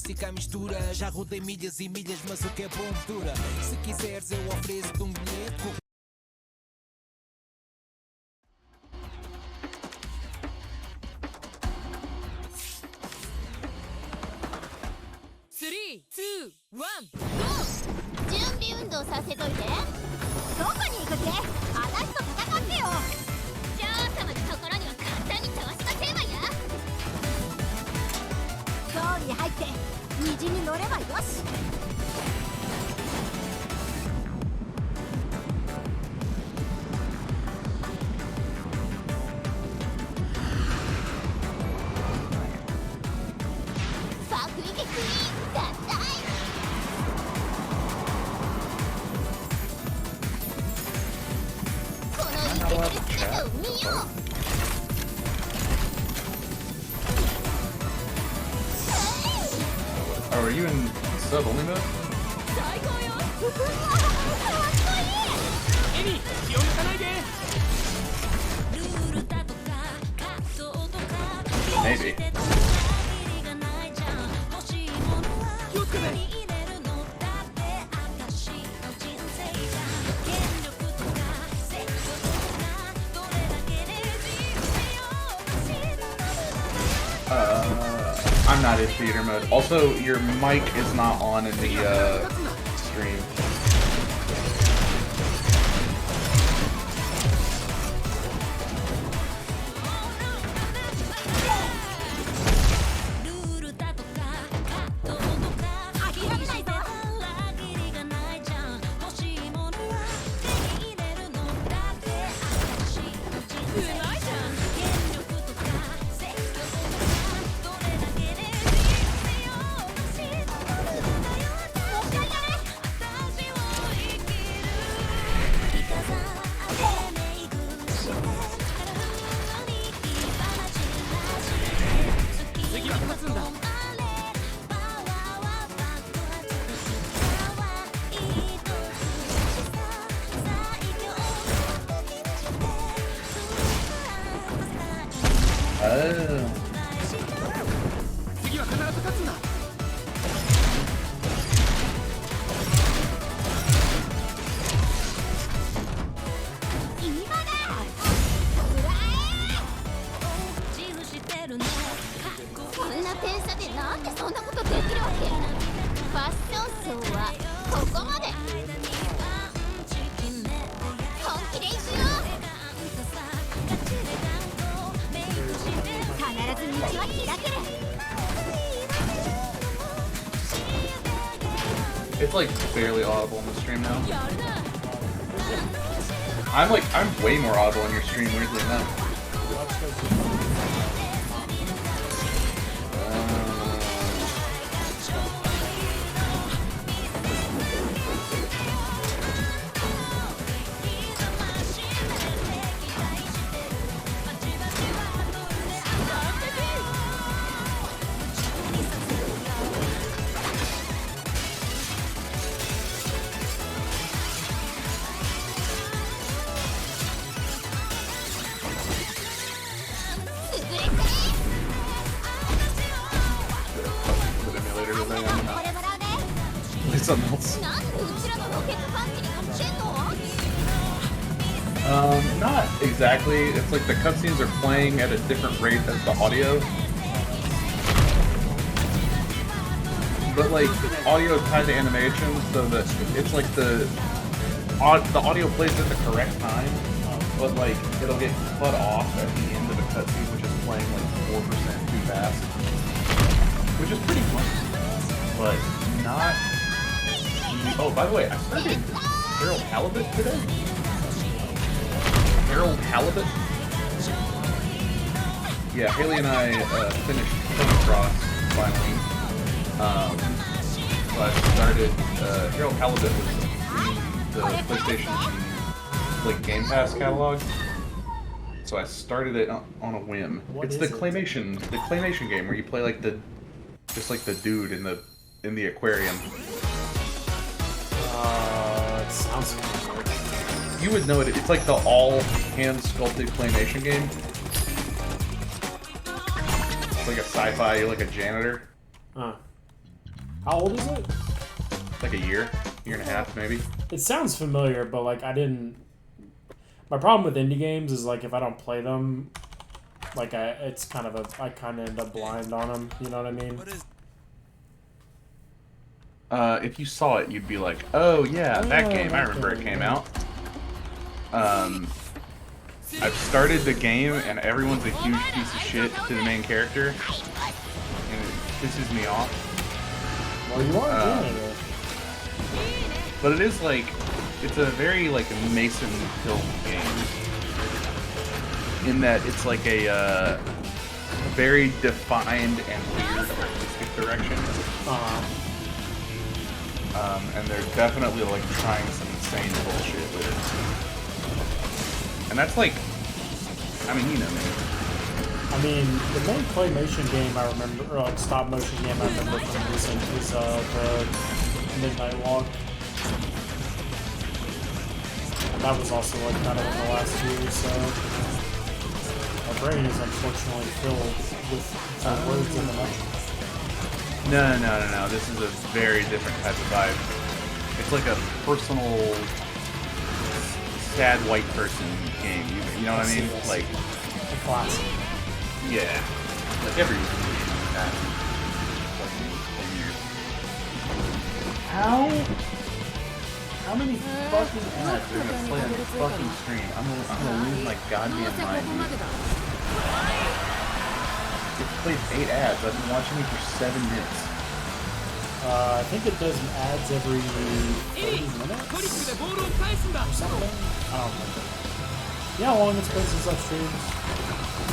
clássica mistura. Já rodei milhas e milhas, mas o que é bom dura. Se quiseres eu ofereço-te um bilhete. 準備運動させといて。どこに行くって？私と戦ってよ。女王様のところには簡単に通しませんわや。ゾーンに入って虹に乗ればよし。爆撃クイーン脱退。Oh, are you in sub only mode? Maybe. I'm not in theater mode. Also, your mic is not on in the stream. It's like barely audible in the stream now. I'm way more audible in your stream, weirdly enough. Something else. Not exactly. It's like the cutscenes are playing at a different rate as the audio. But like, audio is tied to animation, so that it's like the audio plays at the correct time, but like, it'll get cut off at the end of the cutscene, which is playing like 4% too fast. Which is pretty funny, but not... Oh, by the way, I started Harold Halibut today. Harold Halibut? Yeah, Haley and I finished Killer Cross finally. So I started Harold Halibut was the PlayStation like Game Pass catalog. So I started it on a whim. It's the claymation game where you play like just like the dude in the aquarium. It sounds familiar. You would know it. It's like the all hand sculpted claymation game. It's like a sci-fi. You're like a janitor. How old is it? Like a year and a half, maybe. It sounds familiar, but like I didn't. My problem with indie games is like if I don't play them, like it's kind of I kind of end up blind on them. You know what I mean? If you saw it, you'd be like, "Oh yeah, that game. I remember it came out." I've started the game, and everyone's a huge piece of shit to the main character, and it pisses me off. Well, you are doing it. But it is like, it's a very like Mason-built game, in that it's like a very defined and weird artistic direction. And they're definitely like trying some insane bullshit with it. And that's like, I mean, you know me. I mean, the main claymation game I remember, or like stop motion game I remember from recent is the Midnight Walk. And that was also like kind of in the last year or so. My brain is unfortunately filled with words in the night. No. This is a very different type of vibe. It's like a personal, sad white person game. You know what I mean? Like a classic. Yeah. Like every game like that. How many fucking ads are gonna play on this fucking stream? I'm gonna lose my goddamn mind, dude. It played 8 ads. I've been watching it for 7 minutes. I think it does ads every 30 minutes or something. I don't remember. You know how long it's been since I've streamed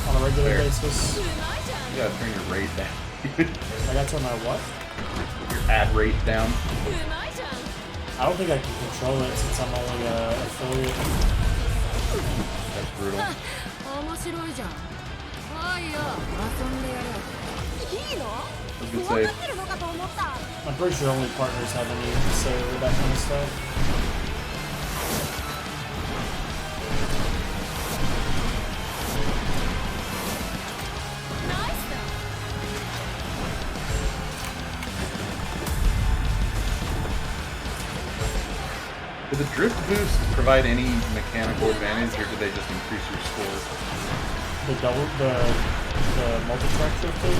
on a regular basis? You gotta turn your rate down. I gotta turn my what? Your ad rate down. I don't think I can control it since I'm only an affiliate. That's brutal. I was gonna say, I'm pretty sure only partners have any say over that kind of stuff. did the drift boost provide any mechanical advantage, or did they just increase your score? The multi-track drifting?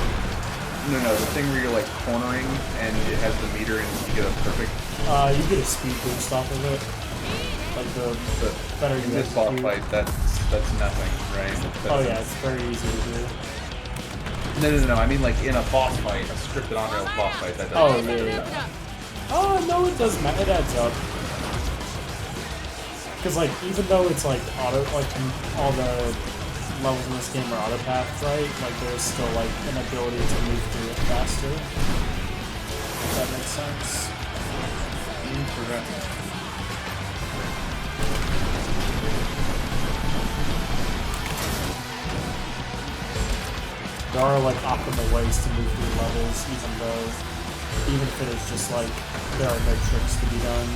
No, the thing where you're like cornering and it has the meter and you get a perfect. You get a speed boost off of it. Like the better you in this boss fight, that's nothing, right? Yeah, it's very easy to do. No. I mean, like in a boss fight, a scripted on-rail boss fight, that doesn't. Oh no, it does matter. It adds up. Because like even though it's like auto, like all the levels in this game are auto paths, right? Like there's still like an ability to move through it faster. If that makes sense. There are like optimal ways to move through levels, even if it is just like there are no tricks to be done.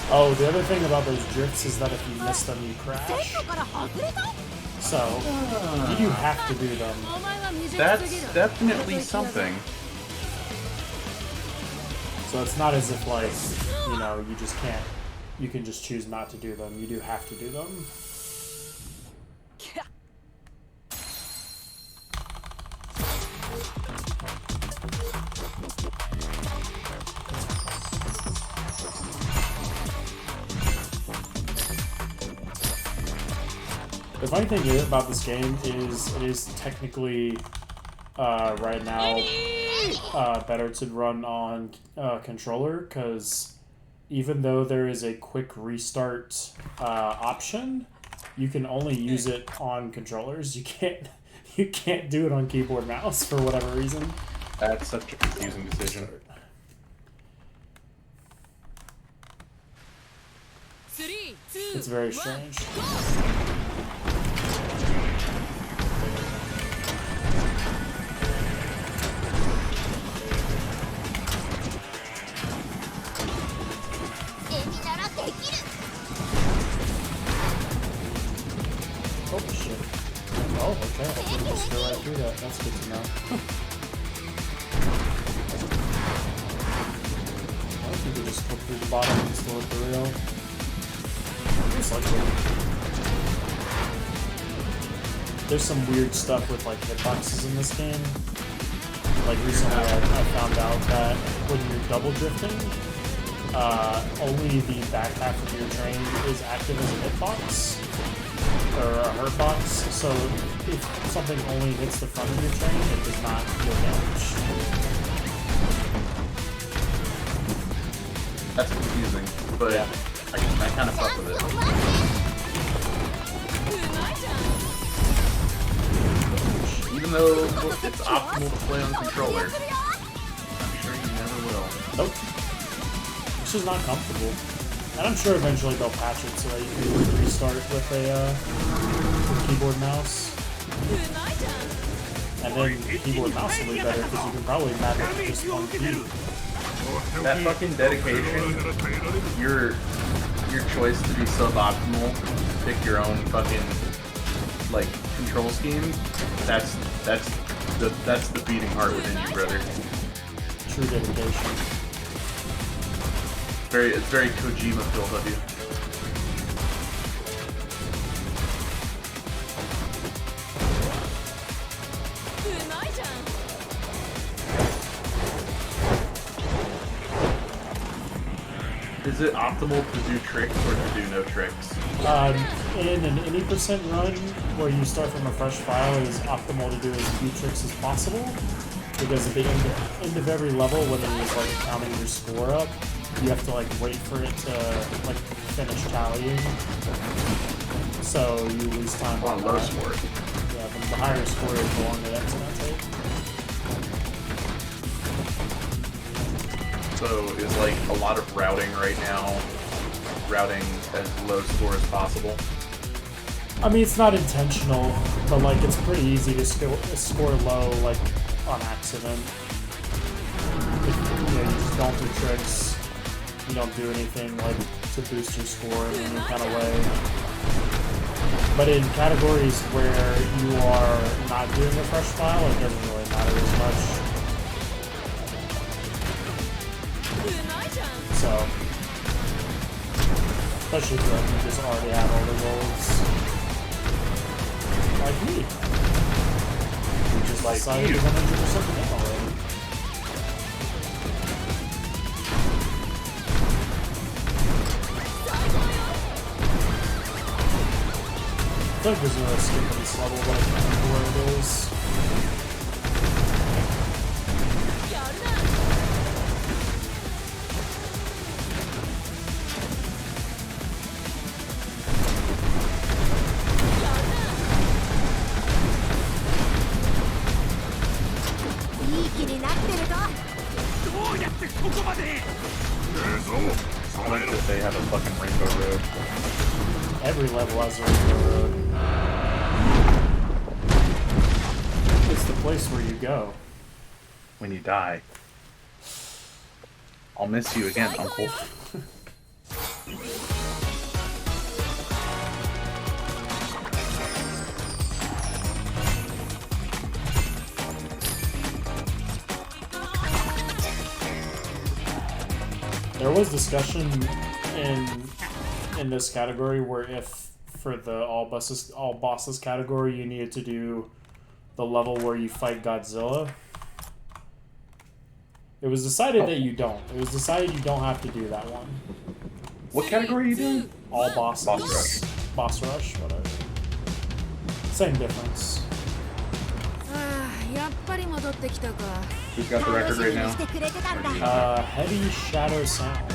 Oh, the other thing about those drifts is that if you miss them, you crash. So, you do have to do them. That's definitely something. So it's not as if like, you know, you just can't, you can just choose not to do them. You do have to do them. The funny thing is about this game is it is technically right now better to run on controller, because even though there is a quick restart option, you can only use it on controllers. You can't do it on keyboard mouse for whatever reason. That's such a confusing decision. It's very strange. Oh shit. Oh, okay. I can just go right through that. That's good to know. I think you could just flip through the bottom and still look real. Just like it. There's some weird stuff with like hitboxes in this game. Like recently I found out that when you're double drifting, only the back half of your train is active as a hitbox. Or a hurt box, so if something only hits the front of your train, it does not deal damage. That's confusing, but yeah. I kind of fuck with it. Even though it's optimal to play on controller, I'm sure you never will. Nope. It's just not comfortable. And I'm sure eventually they'll patch it so that you can restart with a keyboard mouse. And then keyboard mouse will be better because you can probably map it to just one key. That fucking dedication, your choice to be suboptimal, pick your own fucking like control scheme. That's the beating heart within you, brother. True dedication. It's very Kojima filled of you. Is it optimal to do tricks or to do no tricks? In an any percent run where you start from a fresh file, it is optimal to do as few tricks as possible, because at the end of every level, when it is like counting your score up, you have to like wait for it to like finish tallying, so you lose time on low score. Yeah, the higher score is the longer that's gonna take. So is like a lot of routing right now, routing as low score as possible? I mean, it's not intentional, but like it's pretty easy to score low like on accident. If, you just don't do tricks. You don't do anything like to boost your score in any kind of way. But in categories where you are not doing a fresh file, it doesn't really matter as much. So, especially if you just already have all the rolls. Like me. You just like decided to 100% in already. I feel like there's no escape in this level, but I can't remember where it is. I like that they have a fucking rainbow road. Every level has a rainbow road. It's the place where you go. When you die. I'll miss you again, Uncle. There was discussion in this category where if for the all bosses category you needed to do the level where you fight Godzilla. It was decided that you don't. It was decided you don't have to do that one. What category are you doing? All bosses. Boss rush. Boss rush, whatever. Same difference. Who's got the record right now? Heavy Shadow Sound.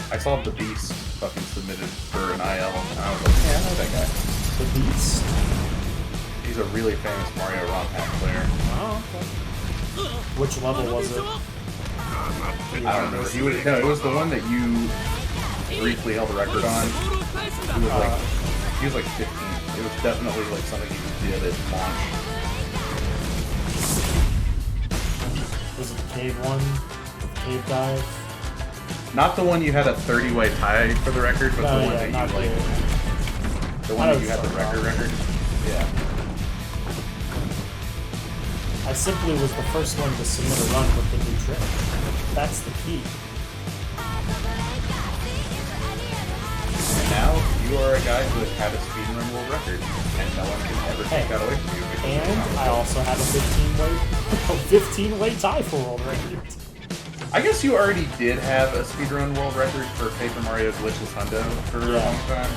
I saw the Beast fucking submitted for an IL, and I was like, yeah, I know that guy. The Beast? He's a really famous Mario ROM hack player. Oh, okay. Which level was it? I don't remember. No, it was the one that you briefly held the record on. He was like 15. It was definitely like something you did at launch. Was it the cave one? The cave dive? Not the one you had a 30-way tie for the record, but the one that you like. The one that you had the record. Yeah. I simply was the first one to submit a run with the new trick. That's the key. And now you are a guy who has had a speedrun world record, and no one can ever take that away from you. And I also have a 15-way tie for world record. I guess you already did have a speedrun world record for Paper Mario Glitchless Hundo for a long time.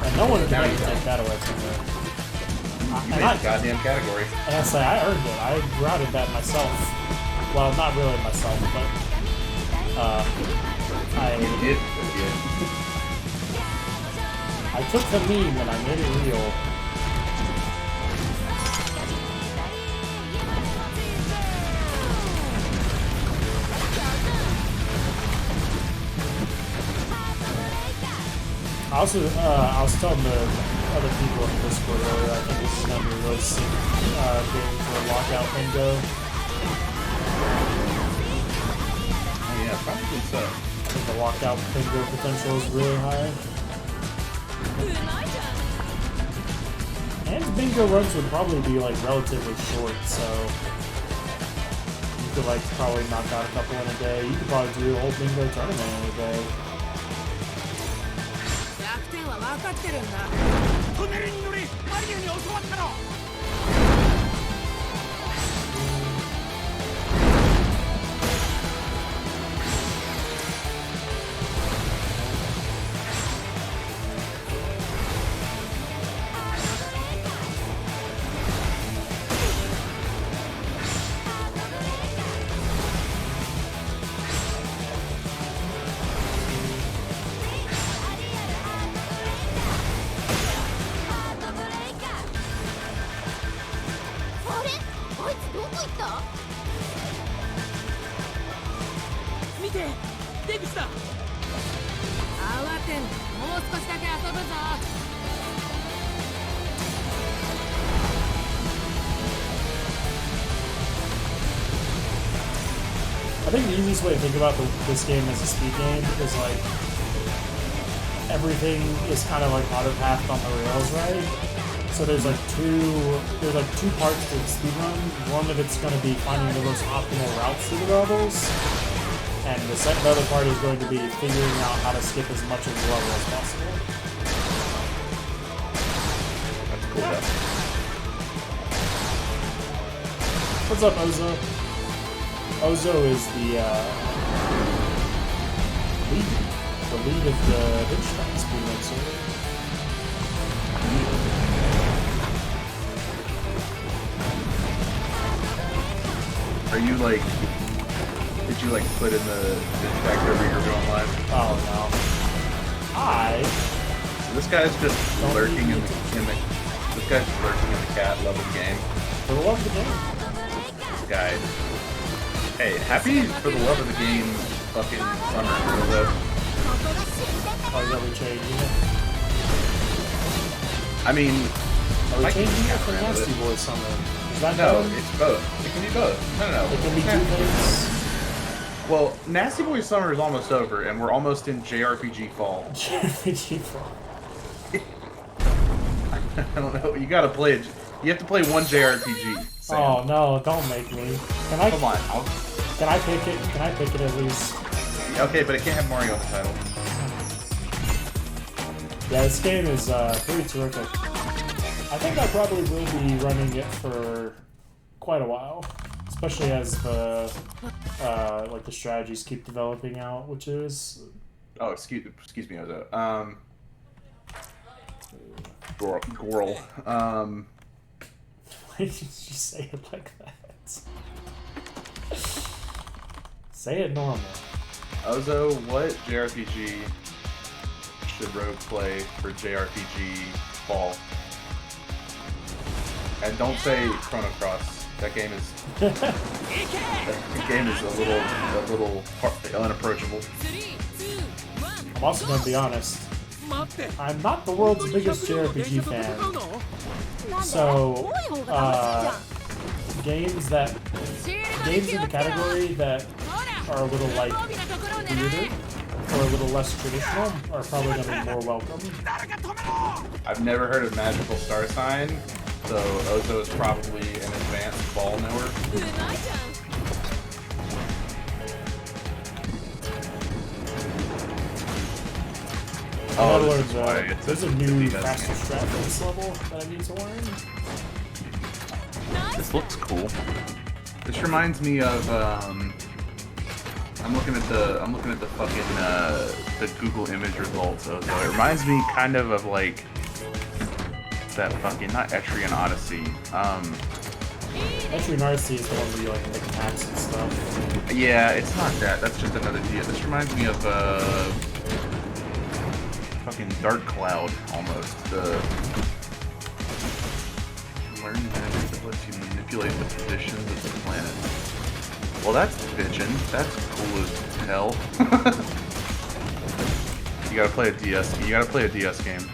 And no one can ever take that away from me. You made the goddamn category. And I say, I earned it. I routed that myself. Well, not really myself, but You did. I took the meme and I made it real. I was telling the other people in the Discord earlier, I think this is going to be a really sick game for a lockout bingo. Yeah, probably so. I think the lockout bingo potential is really high. And bingo runs would probably be like relatively short, so you could like probably knock out a couple in a day. You could probably do a whole bingo tournament in a day. I think the easiest way to think about this game as a speed game is like everything is kind of like auto-pathed on the rails, right? So there's like two parts to the speedrun. One of it's going to be finding the most optimal routes through the levels, and the other part is going to be figuring out how to skip as much of the level as possible. That's cool. Yeah. What's up, Ozo? Ozo is the lead of the Denshattack speedrun server. Are you like? Did you like put in the Denshattack server you're going live? Oh no! So this guy's just lurking in the. This guy's just lurking in the cat loving game. For the love of the game. This guy. Hey, happy for the love of the game, fucking summer, though. Oh, is that we changing it? I mean, are we changing it for Nasty Boy Summer? Is that no, done? it's both. It can be both. No. It can be two things. Well, Nasty Boy Summer is almost over, and we're almost in JRPG Fall. JRPG Fall. I don't know. You gotta play it. You have to play one JRPG. Sam. Oh no! Don't make me. Can I? Come on. Can I pick it? Can I pick it at least? Okay, but it can't have Mario in the title. Yeah, this game is pretty terrific. I think I probably will be running it for quite a while, especially as the like the strategies keep developing out, which is. Oh, excuse me, Ozo. Gorl. Why did you say it like that? Say it normal. Ozo, what JRPG should Rogue play for JRPG fall? And don't say Chrono Cross. That game is a little unapproachable. I'm also gonna be honest. I'm not the world's biggest JRPG fan. So games in the category that are a little like weirder or a little less traditional are probably gonna be more welcome. I've never heard of Magical Star Sign, so Ozo is probably an advanced ball knower. Oh, there's a new faster strat for this level that I need to learn. This looks cool. This reminds me of I'm looking at the fucking the Google image results of it. It reminds me kind of like that fucking not Etrian Odyssey. Etrian Odyssey is the one where you like pick maps and stuff. Yeah, it's not that. That's just another deal. This reminds me of fucking Dark Cloud almost. The learn magic that lets you manipulate the positions of the planet. Well, that's bitchin'. That's cool as hell. You gotta play a DS. You gotta play a DS game.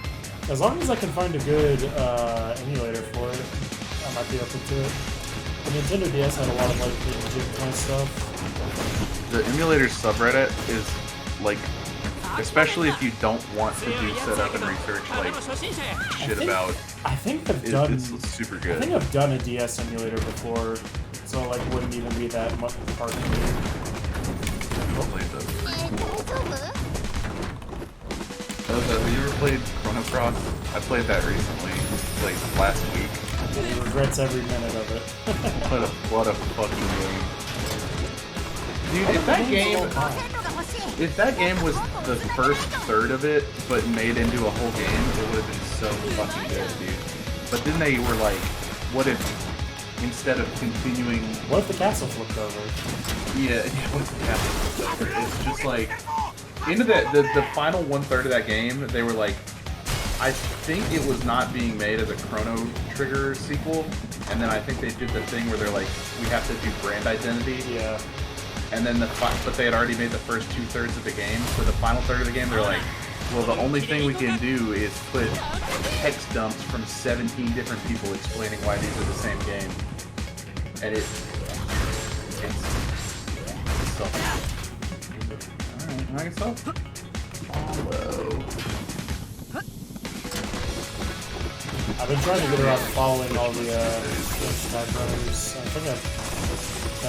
As long as I can find a good emulator for it, I might be open to it. The Nintendo DS had a lot of like gym kind of stuff. The emulator subreddit is like, especially if you don't want to do setup and research like shit about. I think I've done. It's super good. I think I've done a DS emulator before, so like wouldn't even be that much hard to do. Hopefully it does. Have you ever played Chrono Cross? I played that recently, like last week. He regrets every minute of it. What a fucking game. Dude, if that game was the first third of it, but made into a whole game, it would have been so fucking good, dude. But then they were like, what if, instead of continuing... What if the castle flipped over? Yeah, what if the castle flipped over? It's just like, into the final one-third of that game, they were like, I think it was not being made as a Chrono Trigger sequel, and then I think they did the thing where they're like, we have to do brand identity. Yeah. And then but they had already made the first 2/3 of the game, so the final third of the game, they're like, well, the only thing we can do is put text dumps from 17 different people explaining why these are the same game. And it's so... Alright, knock yourself. Follow. I've been trying to get around following all the Denshattack runners. I think I've a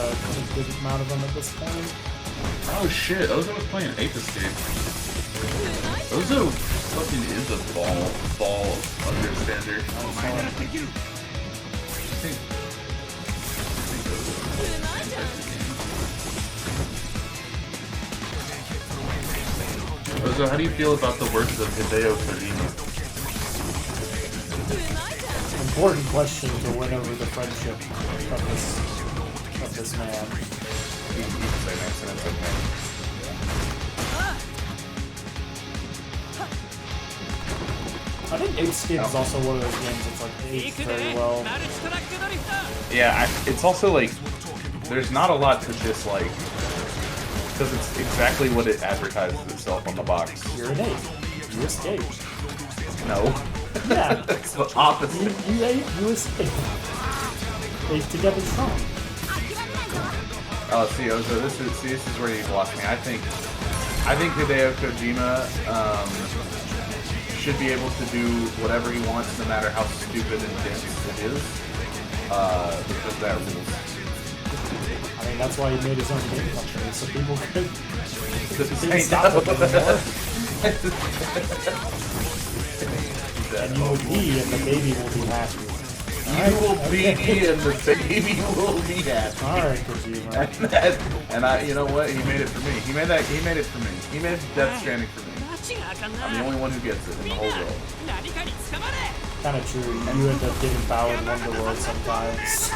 good amount of them at this point. Oh shit, Ozo was playing Ape Escape. Ozo fucking is a ball understander. Oh my god. Ozo, how do you feel about the works of Hideo Kojima? Important question to win over the friendship of this man. You can say nice and it's okay. I think Ape Escape is also one of those games that's like aged very well. Yeah, it's also like, there's not a lot to dislike, because it's exactly what it advertises itself on the box. You're an ape. You escape. No. Yeah. It's the opposite. You ape, you escape. Ape together strong. Oh, see, Ozo, this is where you've lost me. I think Hideo Kojima should be able to do whatever he wants, no matter how stupid and dense it is, because that rules. I mean, that's why he made his own game company, so people could Stop it anymore. And you will be, and the baby will be happy. You will be, and the baby will be happy. Alright, Kojima. And I, you know what? He made it for me. He made it for me. He made Death Stranding for me. I'm the only one who gets it in the whole world. Kind of true. You end up getting Balan Wonderworld sometimes.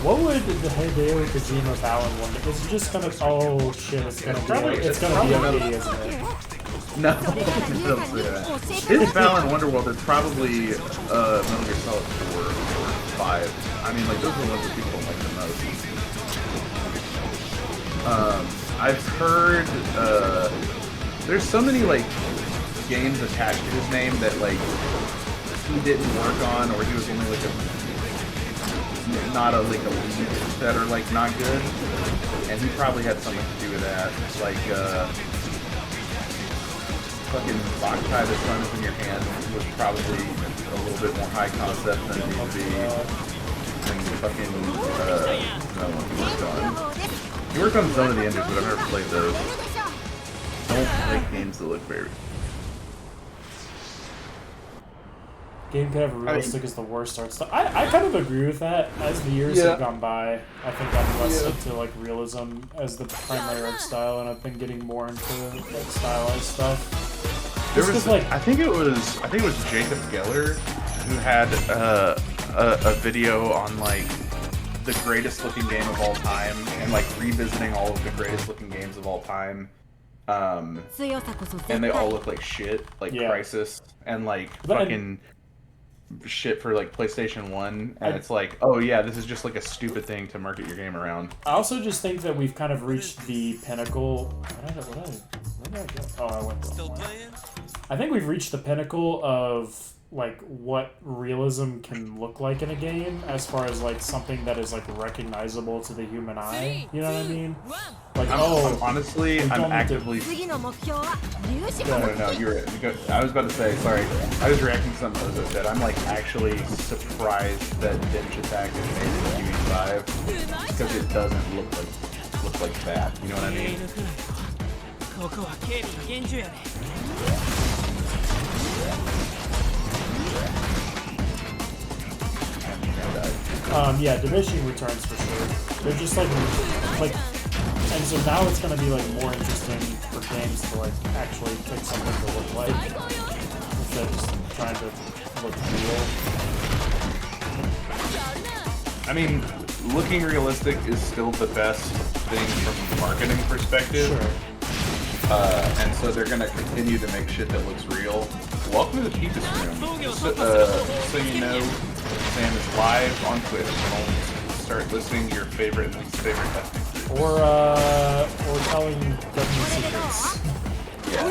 What would the Hideo Kojima Balan Wonder? Is it just gonna? Oh shit! It's gonna be. It's gonna be okay, isn't it? No, don't say that. His Balan Wonderworld is probably Metal Gear Solid 4 or 5. I mean, like those are the ones that people like the most. I've heard there's so many like games attached to his name that like he didn't work on, or he was only like not a lead that are like not good, and he probably had something to do with that. Like fucking Boktai the Sun is in Your Hand was probably a little bit more high concept than it needs to be. And fucking another one he worked on. He worked on Zone of the Enders, but I've never played those. Don't like games that look very. Game could have realistic as the worst art style. I kind of agree with that. As the years have gone by, I think I'm less into like realism as the primary art style, and I've been getting more into like stylized stuff. There was, like, I think it was Jacob Geller who had a video on like the greatest looking game of all time, and like revisiting all of the greatest looking games of all time. And they all look like shit, like Crisis, and like fucking shit for like PlayStation 1, and it's like, oh yeah, this is just like a stupid thing to market your game around. I also just think that we've kind of reached the pinnacle. Where did I go? Oh, I went the wrong way. I think we've reached the pinnacle of like what realism can look like in a game, as far as like something that is like recognizable to the human eye. You know what I mean? Like, honestly, I'm actively. No, you're right. I was about to say, sorry. I was reacting to something Ozo said. I'm like actually surprised that Denshattack is made in UE5 because it doesn't look like that. You know what I mean? Yeah, diminishing returns for sure. They're just like, and so now it's gonna be like more interesting for games to like actually pick something to look like instead of just trying to look real. I mean, looking realistic is still the best thing from a marketing perspective. Sure. And so they're gonna continue to make shit that looks real. Welcome to the Peepus Room. So you know, Sam is live on Twitch. Start listing your favorite and least favorite ethnic groups. Or telling government secrets. Yeah.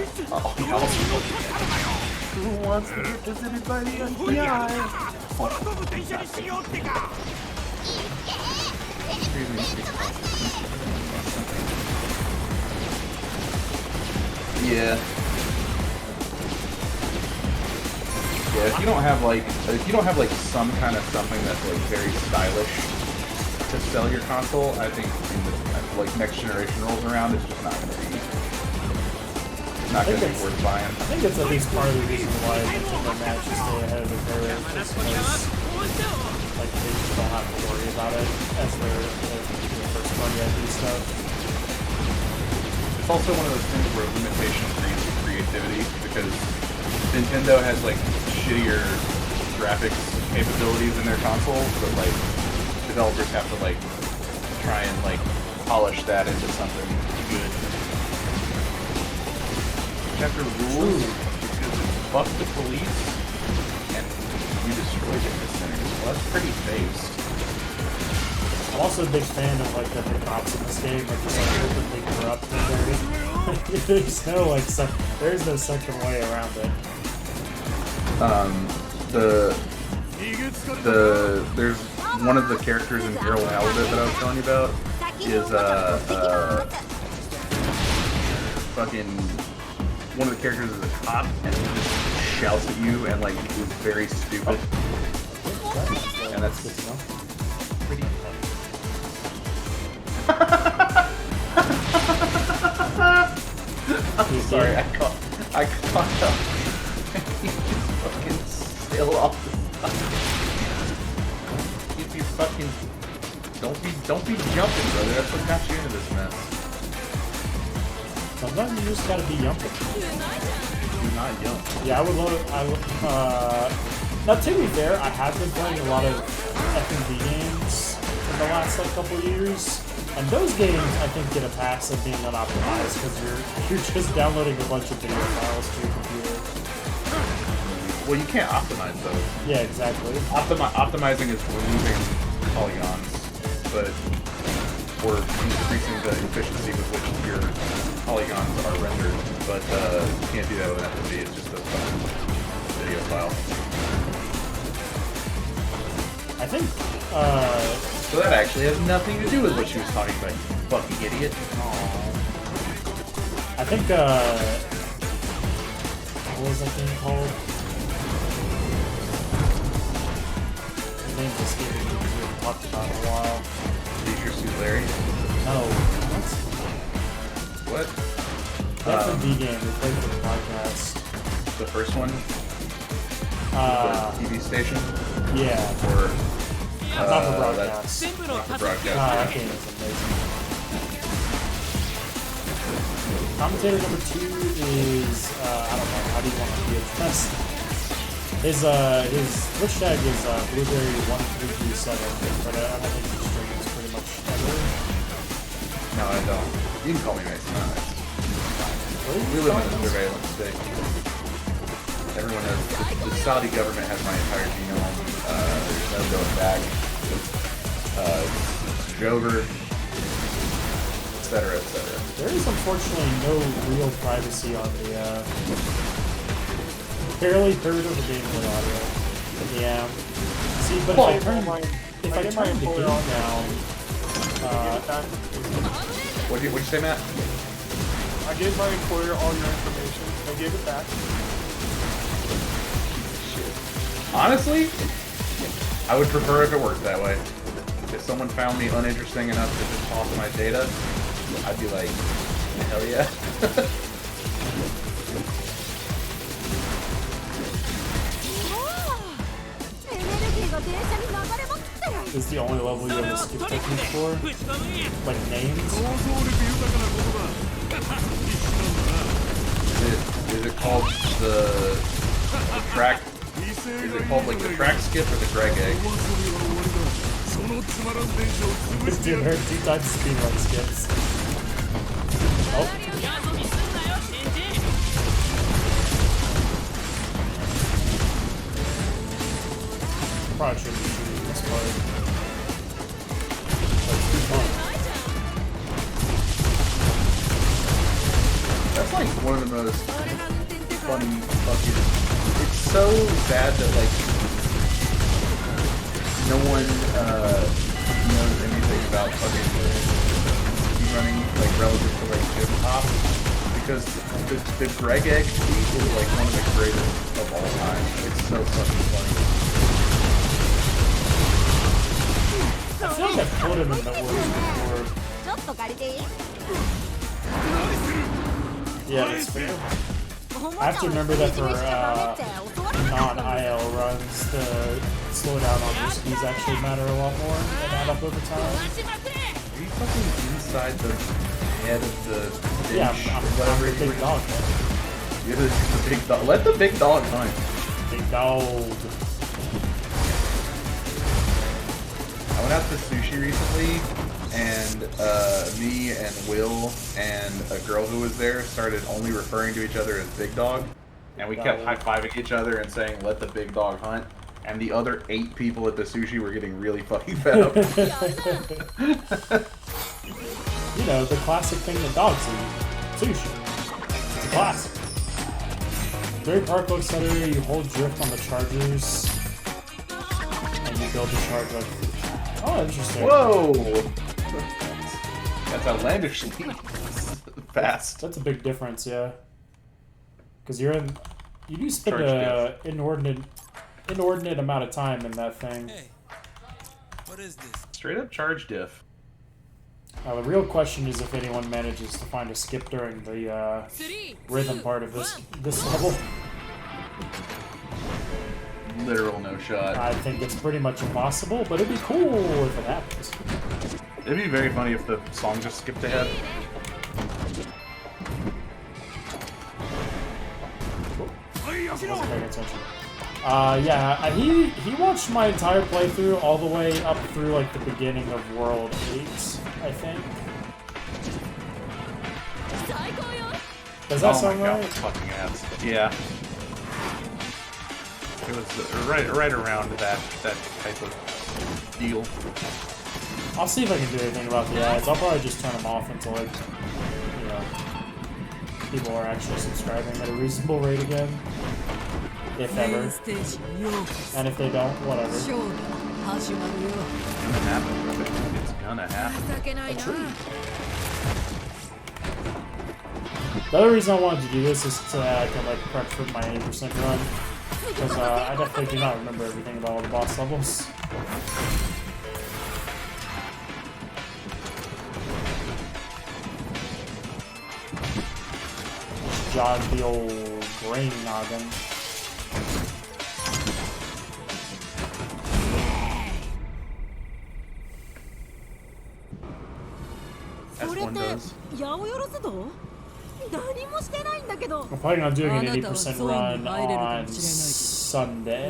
Who wants to get visited by the FBI? Yeah. Yeah, if you don't have like some kind of something that's like very stylish to sell your console, I think like next generation rolls around, it's just not gonna be worth buying. I think it's at least part of the reason why Nintendo managed to stay ahead of the curve, because like they just don't have to worry about it as their first party IP stuff. It's also one of those things where limitation breeds creativity, because Nintendo has like shittier graphics capabilities in their consoles, but like developers have to like try and like polish that into something good. Chapter rules because it's fuck the police and you destroy the sinners. Well, that's pretty based. I'm also a big fan of like the cops in this game, like just like openly corrupt. There's no like there's no second way around it. There's one of the characters in Hero Halibut that I was telling you about is fucking one of the characters is a cop and he just shouts at you and like is very stupid. And that's good to know. Pretty I'm sorry, I caught up. He's just fucking still off the side. Keep your fucking don't be jumping, brother. That's what got you into this mess. Sometimes you just gotta be jumping. Do not yell. Yeah, I would love. Now, to be fair, I have been playing a lot of FMV games in the last like couple of years, and those games I think get a pass of being unoptimized because you're just downloading a bunch of video files to your computer. Well, you can't optimize those. Yeah, exactly. Optimizing is removing polygons, but or increasing the efficiency with which your polygons are rendered. But you can't do that with an FMV. It's just a video file. I think. So that actually has nothing to do with what she was talking about, you fucking idiot. I think. What was that game called? The name's escaping me because we haven't talked about it in a while. Leisure Suit Larry? No. What? That's a V game we played for the podcast. The first one? The TV station? Yeah. Or not for broadcast. Not for broadcast. That game is amazing. Commentator number 2 is I don't know, how do you want to be addressed? His Twitch tag is Blueberry1337, but I don't think he streams pretty much ever. No, I don't. You can call me Mason. No, we live in a surveillance state. Everyone has. The Saudi government has my entire genome. There's no going back. It's over, etc., etc. There is unfortunately no real privacy on the. Barely heard of the gameplay audio. Yeah. See, but if I turn the game down. What'd you say, Matt? I gave my employer all your information. They gave it back. Shit. Honestly, I would prefer if it worked that way. If someone found me uninteresting enough to just toss my data, I'd be like, hell yeah. This is the only level you have a skip technique for? Like names? Is it called the track? Is it called like the track skip or the Greg egg? Dude, there are 2 times speedrun skips. Oh. Probably shouldn't be shooting this part. That's too fun. That's like one of the most funny fucking. It's so sad that like no one knows anything about fucking running like relative to like hip hop because the Greg egg tweet is like one of the greatest of all time. It's so fucking funny. I feel like I've put him in the words before. Yeah, that's fair. I have to remember that for non-IL runs, the slowdown on your skis actually matter a lot more and add up over time. Are you fucking inside the head of the bench? Yeah, I'm the big dog. You're the big dog. Let the big dog hunt. Big dog. I went out to sushi recently, and me and Will and a girl who was there started only referring to each other as Big Dog, and we kept high-fiving each other and saying, let the big dog hunt, and the other 8 people at the sushi were getting really fucking fed up. You know, the classic thing that dogs eat. Sushi. It's a classic. Very park looks better, you hold drift on the chargers, and you build the charge like... Oh, interesting. Whoa! That's outlandishly fast. That's a big difference, yeah. Because you do spend an inordinate amount of time in that thing. Hey, what is this? Straight up charge diff. Now the real question is if anyone manages to find a skip during the rhythm part of this level. Literal no shot. I think it's pretty much impossible, but it'd be cool if it happens. It'd be very funny if the song just skipped ahead. wasn't paying attention. Yeah, he watched my entire playthrough all the way up through like the beginning of World 8, I think. Does that sound right? Fucking ass. Yeah. It was right around that type of deal. I'll see if I can do anything about the ads. I'll probably just turn them off until like, you know, people are actually subscribing at a reasonable rate again. If ever. And if they don't, whatever. It's gonna happen, brother. It's gonna happen. The other reason I wanted to do this is so that I can like prep for my 80% run. Because I definitely do not remember everything about all the boss levels. Jog the old brain noggin. As one does. I'm planning on doing an 80% run on Sunday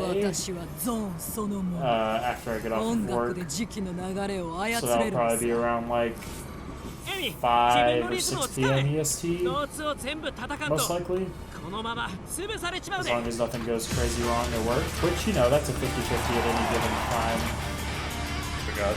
after I get off of work. So that'll probably be around like 5 or 6 p.m. EST, most likely. As long as nothing goes crazy wrong at work. Which, you know, that's a 50-50 at any given time. Forgot.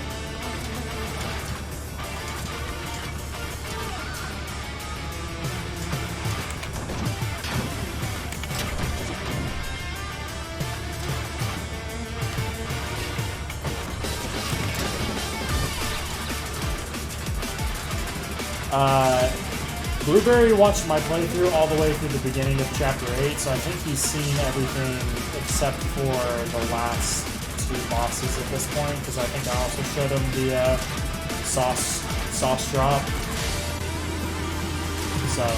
Blueberry watched my playthrough all the way through the beginning of Chapter 8, so I think he's seen everything except for the last 2 bosses at this point, because I think I also showed him the sauce drop. So,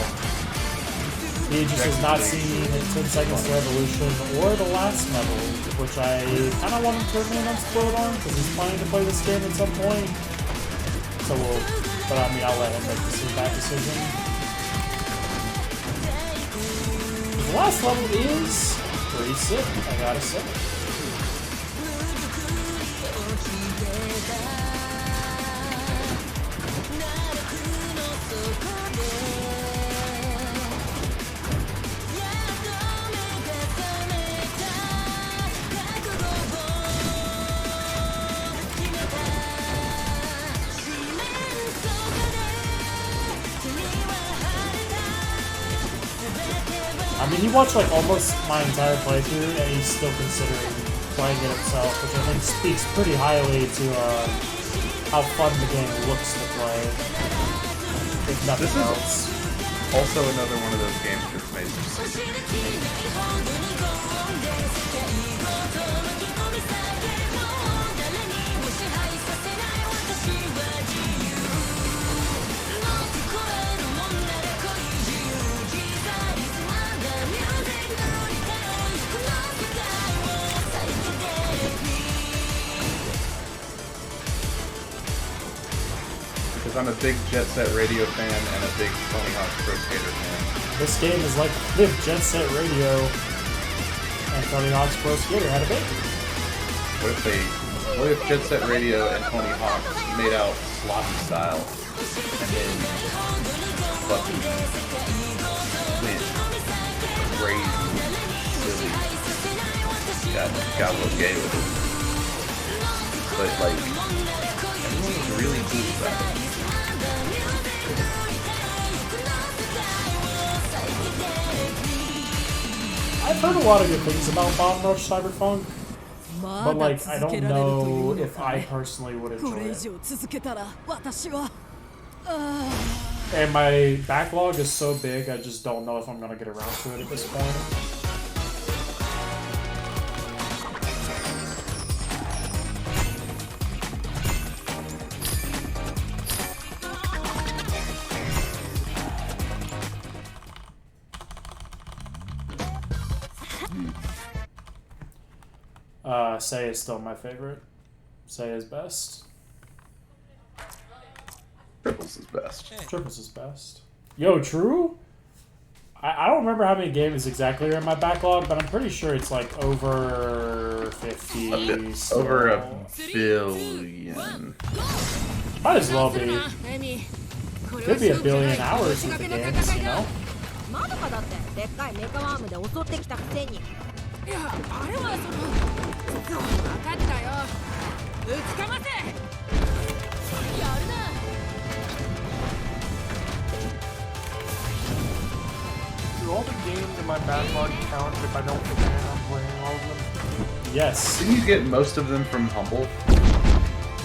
he just has not seen 10 Seconds to Revolution or the last level, which I kind of want him to remain unspoiled on, because he's planning to play this game at some point. So but I mean, I'll let him make that decision. The last level is pretty sick, I gotta say. I mean, he watched like almost my entire playthrough, and he's still considering playing it himself, which I think speaks pretty highly to how fun the game looks to play. If nothing else. Also, another one of those games that's made I'm a big Jet Set Radio fan and a big Tony Hawk Pro Skater fan. This game is like if Jet Set Radio and Tony Hawk's Pro Skater had a baby. What if Jet Set Radio and Tony Hawk made out sloppy style and then fucking went crazy, silly, got a little gay with it. But like, everyone was really cool about it. I've heard a lot of good things about Bomb Rush Cyberpunk, but like, I don't know if I personally would enjoy it. And my backlog is so big, I just don't know if I'm gonna get around to it at this point. Say is still my favorite. Say is best. Triples is best. Triples is best. Yo, true? I don't remember how many games exactly are in my backlog, but I'm pretty sure it's like over 50. Over a billion. Might as well be. Could be a billion hours with the games, you know? まだかだってでっかいメカワームで襲ってきたくせに。いや、あれはその。分かったよ。打ちかませ。やるな。Do all the games in my backlog count if I don't plan on playing all of them? Yes. Didn't you get most of them from Humble?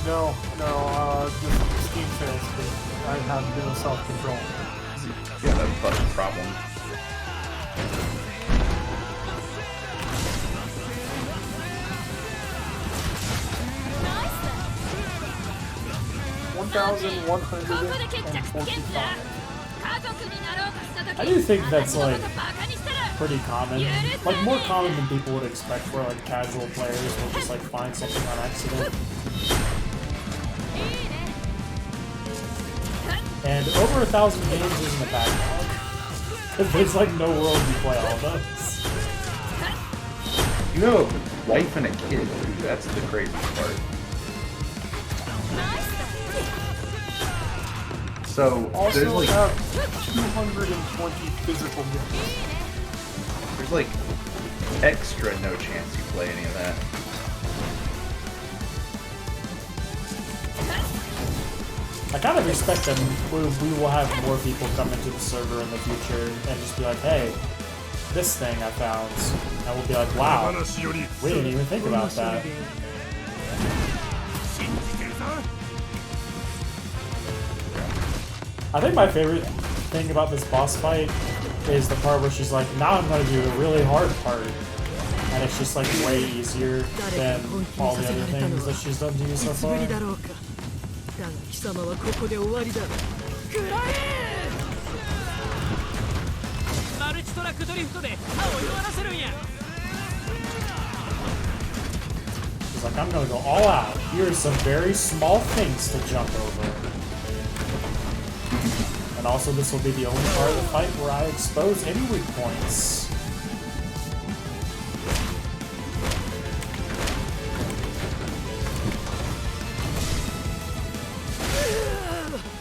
No, just Steam sales. I have no self-control. Yeah, that's a fucking problem. I do think that's like pretty common, like more common than people would expect for like casual players will just like find something on accident. And over 1,000 games is in the backlog. There's like no world you play all those. You have a wife and a kid, dude. That's the crazy part. So Also there's like have 220 physical games. there's like extra no chance you play any of that. I kind of expect that we will have more people come into the server in the future and just be like, hey, this thing I found. And we'll be like, wow, we didn't even think about that. I think my favorite thing about this boss fight is the part where she's like, now I'm going to do a really hard part. And it's just like way easier than all the other things that she's done to you so far. だが貴様はここで終わりだ。食らえ！マルチトラックドリフトで歯を弱らせるんや。She's like, I'm gonna go all out. Here are some very small things to jump over. And also, this will be the only part of the fight where I expose any weak points.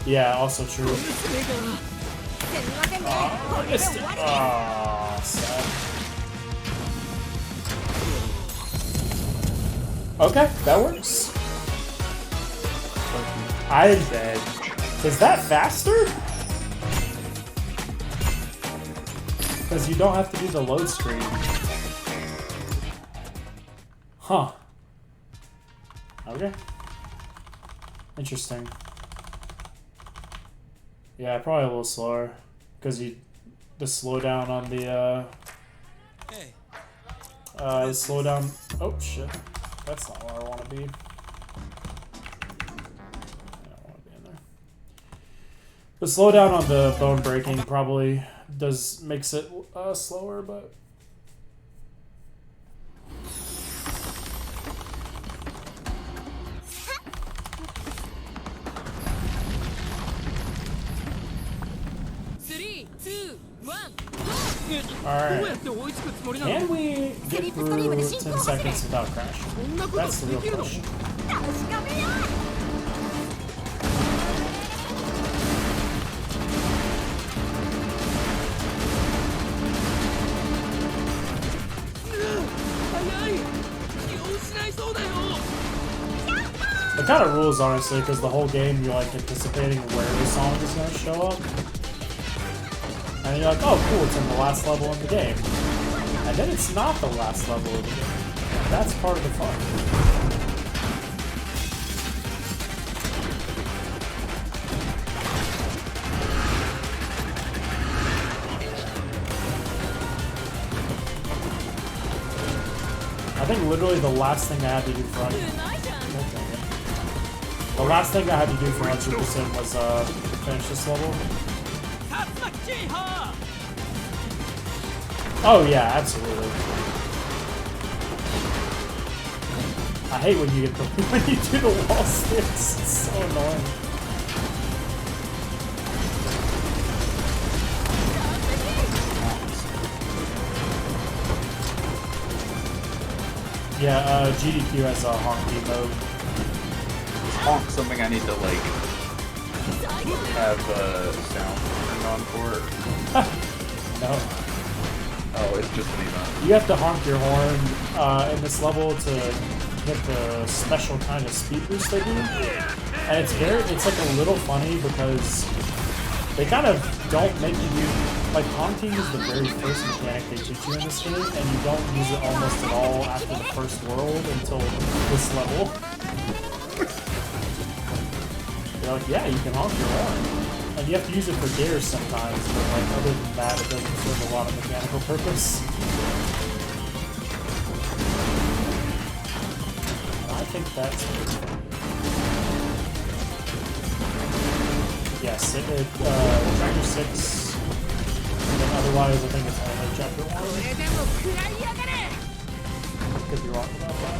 Yeah, also true. Oh, missed it. Oh, sad. Okay, that works. Is that faster? Because you don't have to do the load screen. Huh. Okay. Interesting. Yeah, probably a little slower. Because the slowdown on the, the slowdown... Oh, shit. That's not where I want to be. I don't want to be in there. The slowdown on the bone breaking probably makes it slower, but... Alright. Can we get through 10 seconds without crashing? That's the real question. It kind of rules, honestly, because the whole game you're like anticipating where the song is going to show up. And you're like, oh cool, it's in the last level in the game. And then it's not the last level of the game. That's part of the fun. I think literally the last thing I had to do for the last thing I had to do for 100% was finish this level. Oh yeah, absolutely. I hate when you get when you do the wall sticks. It's so annoying. Yeah, GDQ has a honky mode. Is honk something I need to like have sound turned on for? No. Oh, it's just an event. You have to honk your horn in this level to hit the special kind of speed boost they do. And it's like a little funny because they kind of don't make you do, like honking is the very first mechanic they teach you in this game, and you don't use it almost at all after the first world until this level. They're like, yeah, you can honk your horn. And you have to use it for dares sometimes, but like other than that, it doesn't serve a lot of mechanical purpose. And I think that's it. Yes, chapter 6, and then otherwise I think it's only chapter 1. Could be wrong about that.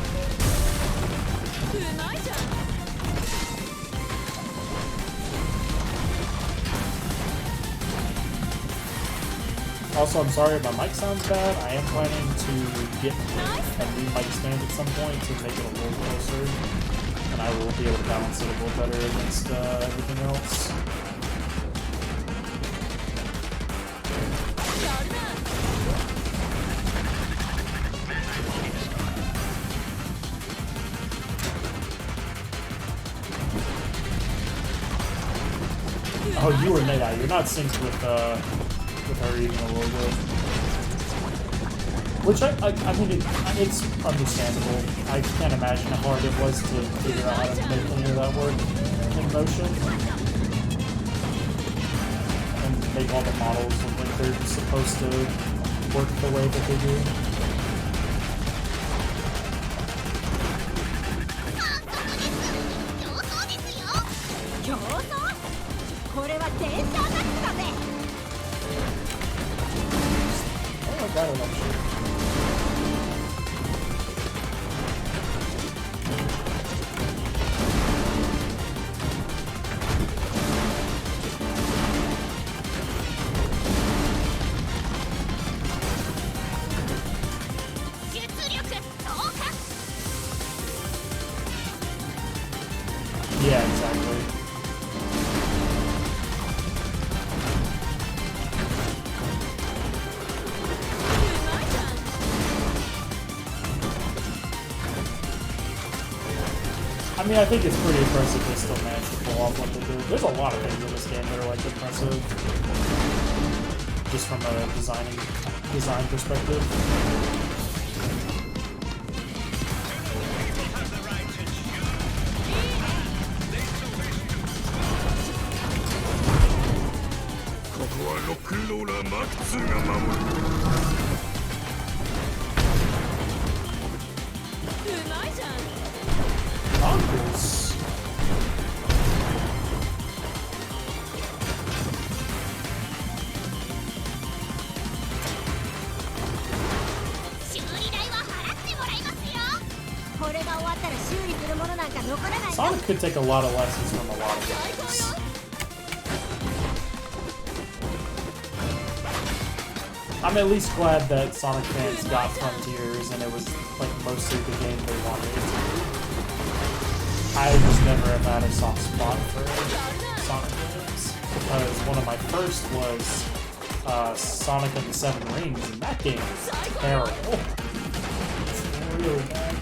Also, I'm sorry if my mic sounds bad. I am planning to get a new mic stand at some point to make it a little closer, and I will be able to balance it a little better against everything else. Oh, you were Neda. You're not synced with her even a little bit. Which I mean, it's understandable. I can't imagine how hard it was to figure out how to make any of that work in motion. And make all the models look like they're supposed to work the way that they do. Oh, I got it actually. Yeah, exactly. I mean, I think it's pretty impressive they still managed to pull off what they did. There's a lot of things in this game that are like impressive, just from a design perspective. Bonkers. Sonic could take a lot of lessons from a lot of games. I'm at least glad that Sonic fans got Frontiers and it was like mostly the game they wanted it to be. I just never have had a soft spot for Sonic games because one of my first was Sonic and the Seven Rings, and that game is terrible. It's really bad.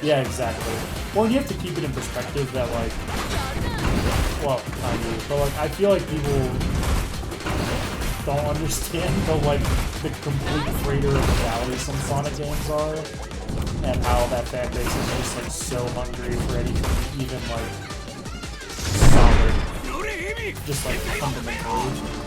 Yeah, exactly. Well, you have to keep it in perspective that, like, well, not you, but, like, I feel like people don't understand the complete freighter of reality some Sonic games are, and how that fan base is just, like, so hungry for anything even, like, solid. Just, like, fundamentally.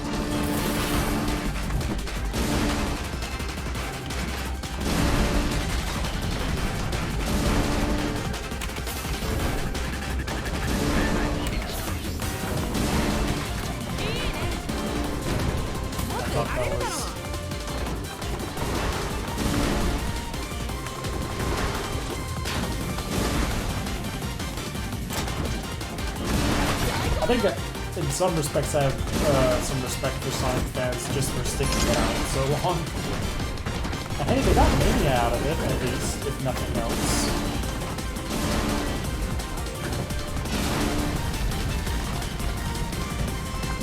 in some respects, I have some respect for Sonic fans just for sticking it out so long. And hey, they got Mania out of it, at least, if nothing else.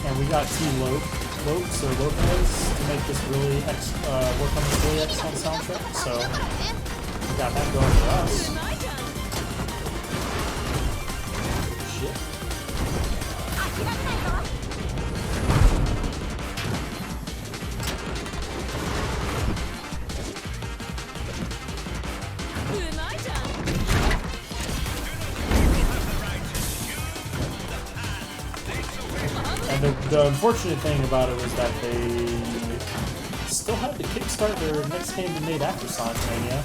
And we got Lopes or Lopez to make this really work on this really excellent soundtrack, so we got that going for us. Shit. And the unfortunate thing about it was that they still had to kickstart their next game they made after Sonic Mania,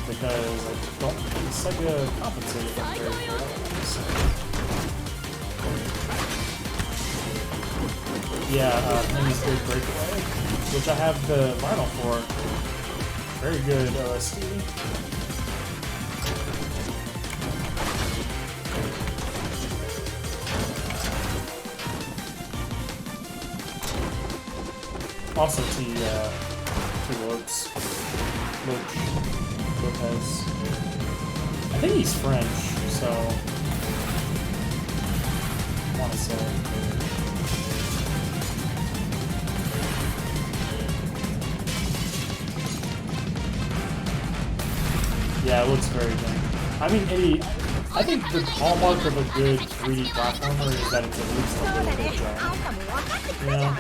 because I don't think Sega compensated them very well. Yeah, Mania's Big Breakaway, which I have the vinyl for. Very good OST. Also to Lopez. I think he's French, so I want to say. Yeah, it looks very good. I mean, I think the hallmark of a good 3D platformer is that it's at least a little bit jarring. Yeah.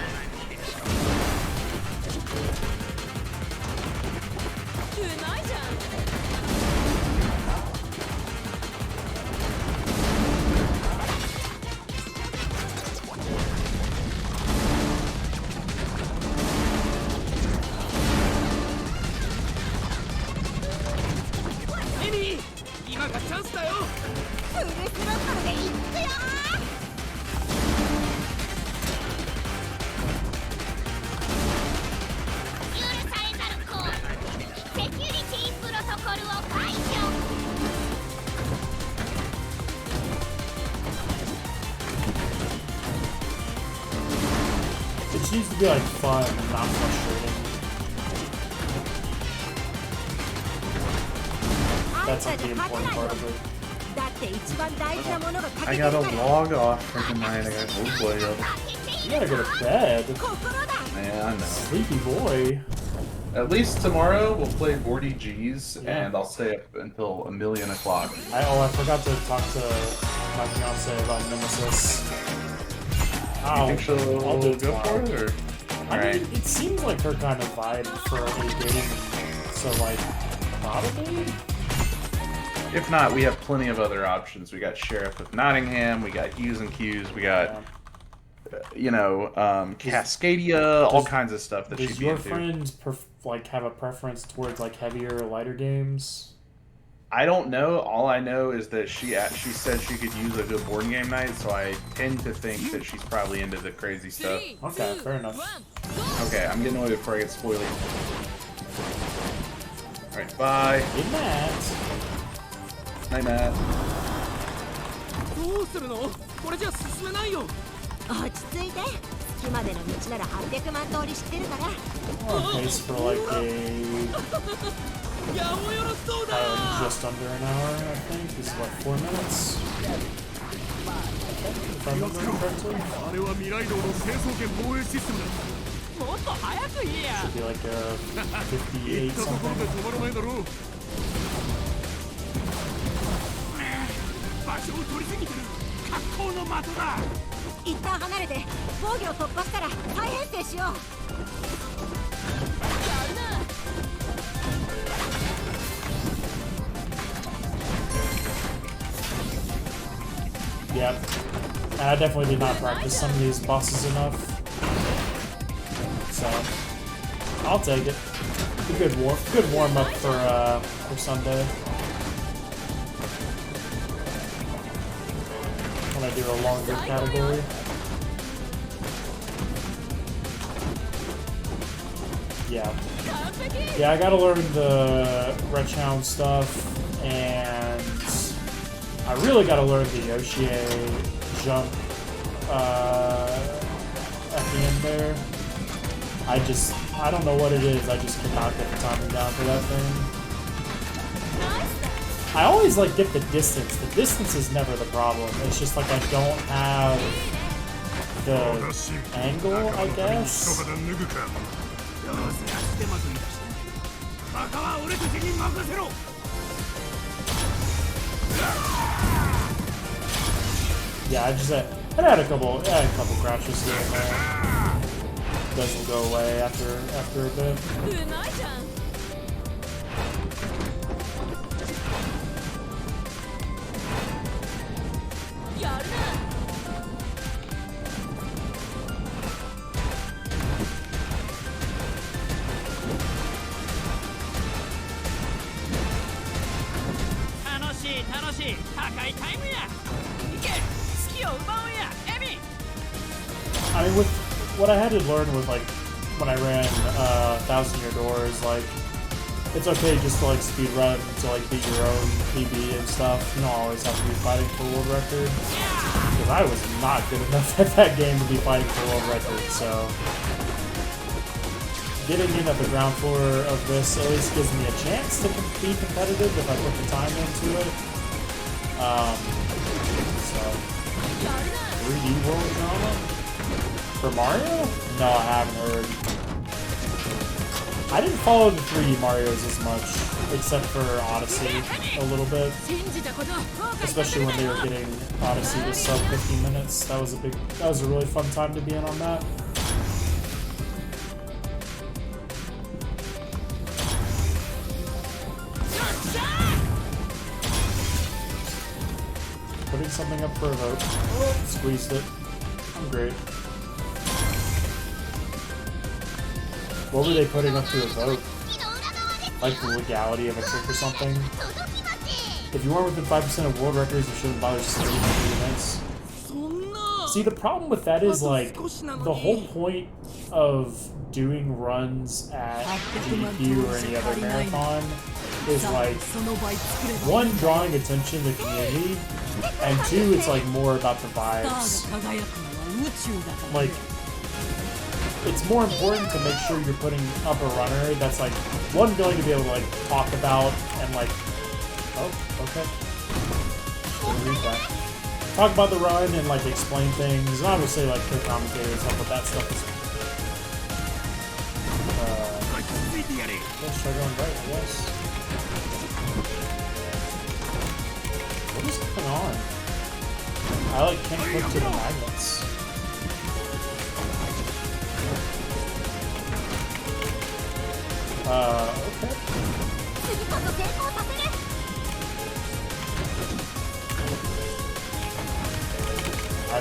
It needs to be like fun and not frustrating. That's like the important part of it. I gotta log off for tonight. I gotta go play. You gotta go to bed. Yeah, I know. Sleepy boy. At least tomorrow we'll play 40 Gs, and I'll stay up until 1,000,000 o'clock. I forgot to talk to my fiance about Nemesis. You think she'll do go for it, or? I mean, it seems like her kind of vibe for a game, so like, probably? If not, we have plenty of other options. We got Sheriff of Nottingham, we got Hughes and Q's, we got, Cascadia, all kinds of stuff that she'd Does be your into. friend have a preference towards like heavier or lighter games? I don't know. All I know is that she said she could use a good board game night, so I tend to think that she's probably into the crazy stuff. Okay, fair enough. Okay, I'm getting away before I get spoiled. Alright, bye. Good night. Night, Matt. どうするの？これじゃ進めないよ。落ち着いて。月までの道なら800万通り知ってるから。Pace for like a やおよろしそうだ。 just under an hour, I think. This is what, 4 minutes? If I remember correctly. あれは未来道の成層圏防衛システムだ。もっと早く言えや。 Should be like a 58 ところで something. 止まらないだろう。場所を取りすぎてる。格好の的だ。一旦離れて防御を突破したら再編成しよう。 Yep. And I definitely did not practice some of these bosses enough. So I'll take it. A good warm up for Sunday. When I do a longer category. Yeah. Yeah, I gotta learn the Retchound stuff, and I really gotta learn the Yoshie jump at the end there. I don't know what it is. I just cannot get the timing down for that thing. I always like get the distance. The distance is never the problem. It's just like I don't have the angle, I guess. Yeah, I had a couple crashes here and there. Those will go away after a bit. I mean, with what I had to learn with like when I ran 1,000-year doors, like it's okay just to like speed run to like beat your own PB and stuff. You don't always have to be fighting for world record. Because I was not good enough at that game to be fighting for world record. So getting in at the ground floor of this at least gives me a chance to be competitive if I put the time into it. So 3D world drama. For Mario? No, I haven't heard. I didn't follow the 3D Marios as much, except for Odyssey a little bit. Especially when they were getting Odyssey to sub 15 minutes. That was a really fun time to be in on that. Putting something up for a vote. Oh, squeezed it. I'm great. What were they putting up to a vote? Like the legality of a trick or something? If you weren't within 5% of world records, you shouldn't bother studying the events. See, the problem with that is, like, the whole point of doing runs at GDQ or any other marathon is, like, one, drawing attention to the community, and two, it's, like, more about the vibes. Like, it's more important to make sure you're putting up a runner that's like one going to be able to like talk about and like okay. Didn't read that. Talk about the run and like explain things and obviously like the commentator and stuff, but that stuff is let's try going right, I guess. What is going on? I like can't click to the magnets. Okay.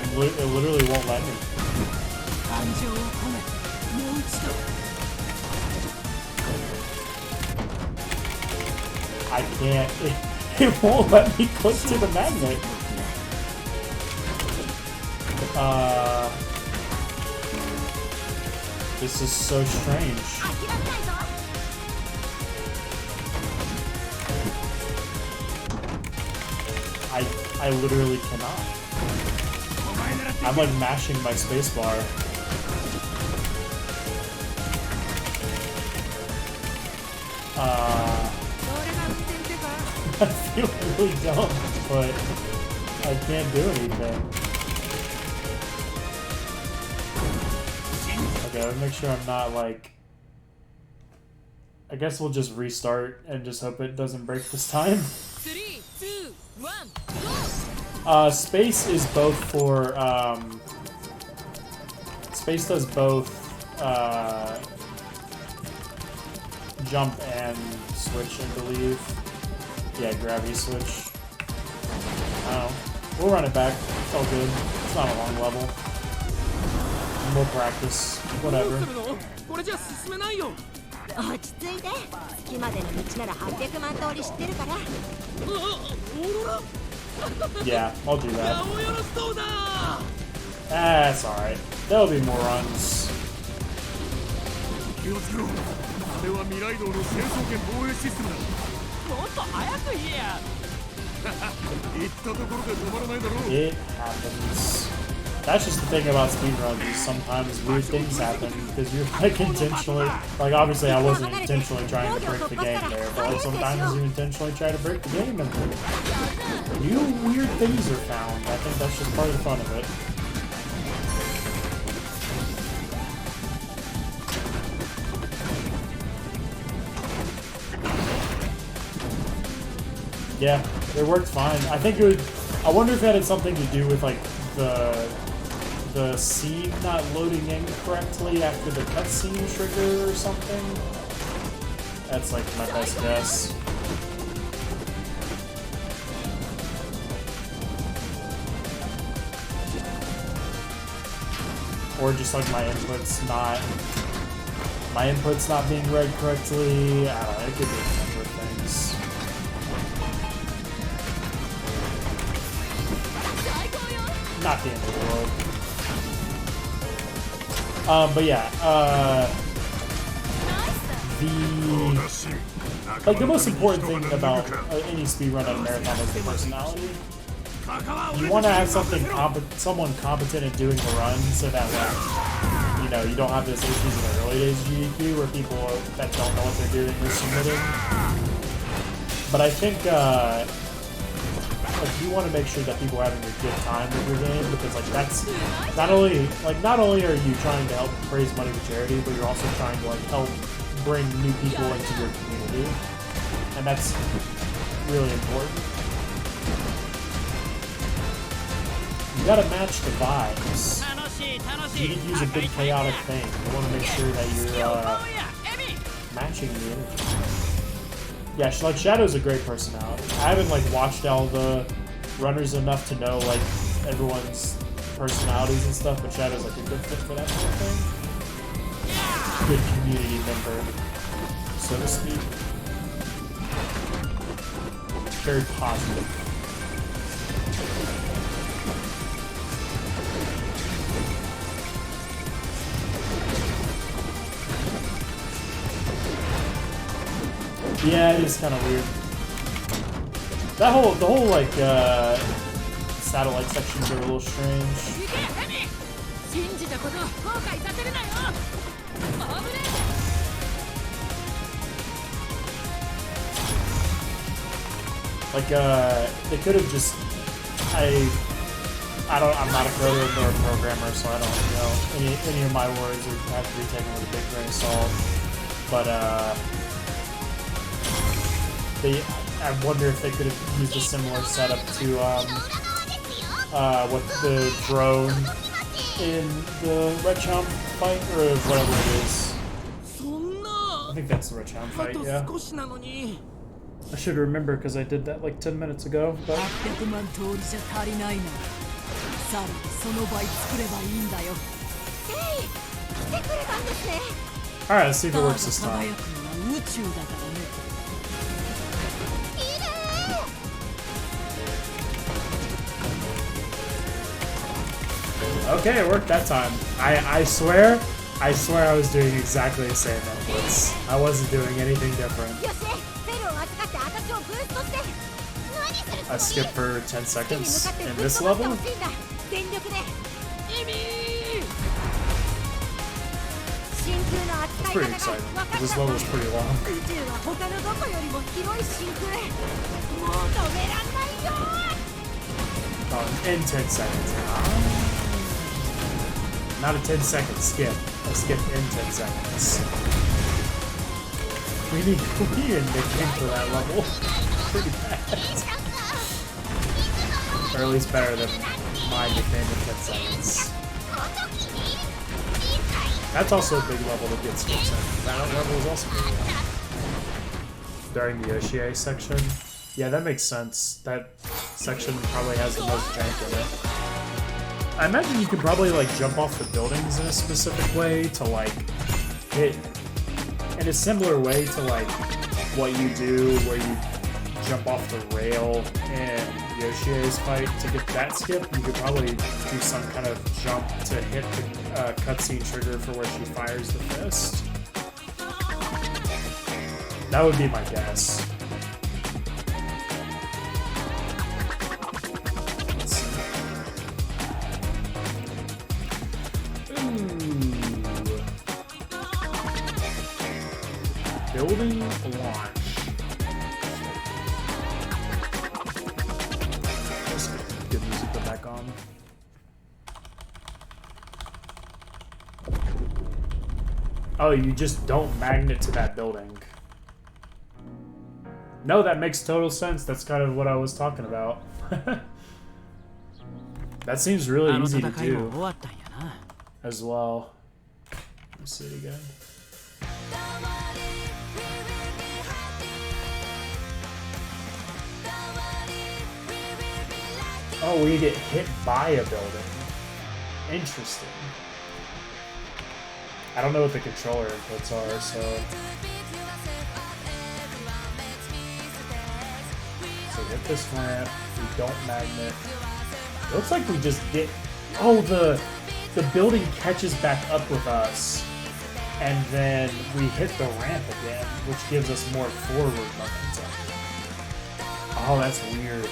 It literally won't let me. I can't. It won't let me click to the magnet. This is so strange. I literally cannot. I'm like mashing my spacebar. I feel really dumb, but I can't do anything. Okay, let me make sure I'm not like... I guess we'll just restart and just hope it doesn't break this time. 3, 2, 1, go! Space is both for, Space does both, jump and switch, I believe. Yeah, gravity switch. I don't know. We'll run it back. It's all good. It's not a long level. More practice. Whatever. 落ち着いて。月までの道なら800万通り知ってるから。Yeah, I'll do that. That's alright. There'll be more runs. It happens. That's just the thing about speedruns, is sometimes weird things happen because you're like intentionally, like obviously I wasn't intentionally trying to break the game there, but like sometimes you intentionally try to break the game and new weird things are found. I think that's just part of the fun of it. Yeah, it worked fine. I think it would, I wonder if it had something to do with like the scene not loading in correctly after the cutscene trigger or something. That's like my best guess. Or just like my inputs not being read correctly. I don't know, it could be a number of things. Not the end of the world. But yeah, the most important thing about any speedrun on a marathon is the personality. You want to have someone competent at doing the run, so that like, you know, you don't have those issues in the early days of GDQ where people that don't know what they're doing are submitting. But I think like you want to make sure that people are having a good time with your game, because like that's not only are you trying to help raise money for charity, but you're also trying to like help bring new people into your community, and that's really important. You gotta match the vibes. You need to use a big chaotic thing. You want to make sure that you're matching the energy. Yeah, like Shadow's a great personality. I haven't like watched all the runners enough to know like everyone's personalities and stuff, but Shadow's like a good fit for that kind of thing. Good community member, so to speak. Very positive. Yeah, it is kind of weird. The whole like satellite sections are a little strange. Like they could have just I'm not a coder nor a programmer, so I don't know any of my words have to be taken with a big grain of salt. But I wonder if they could have used a similar setup to what the drone in the Red Chomp fight, or whatever it is. I think that's the Red Chomp fight, yeah. I should remember because I did that like 10 minutes ago. But... Alright, let's see if it works this time. Okay, it worked that time. I swear I was doing exactly the same outputs. I wasn't doing anything different. I skipped for 10 seconds in this level. That's pretty exciting. This level is pretty long. In 10 seconds. Not a 10-second skip. A skip in 10 seconds. We need a nickname for that level. Pretty bad. Or at least better than my nickname in 10 seconds. That's also a big level to get skips in. That level is also pretty long. During the Yoshie section. Yeah, that makes sense. That section probably has the most jank in it. I imagine you could probably like jump off the buildings in a specific way to like hit in a similar way to like what you do where you jump off the rail in Yoshie's fight to get that skip. You could probably do some kind of jump to hit the cutscene trigger for where she fires the fist. That would be my guess. building launch. Just good music put back on. Oh, you just don't magnet to that building. No, that makes total sense. That's kind of what I was talking about. That seems really easy to do as well. Let me see it again. Oh, we get hit by a building. Interesting. I don't know what the controller inputs are, so hit this ramp, we don't magnet. It looks like we just get... Oh, the building catches back up with us, and then we hit the ramp again, which gives us more forward momentum. Oh, that's weird.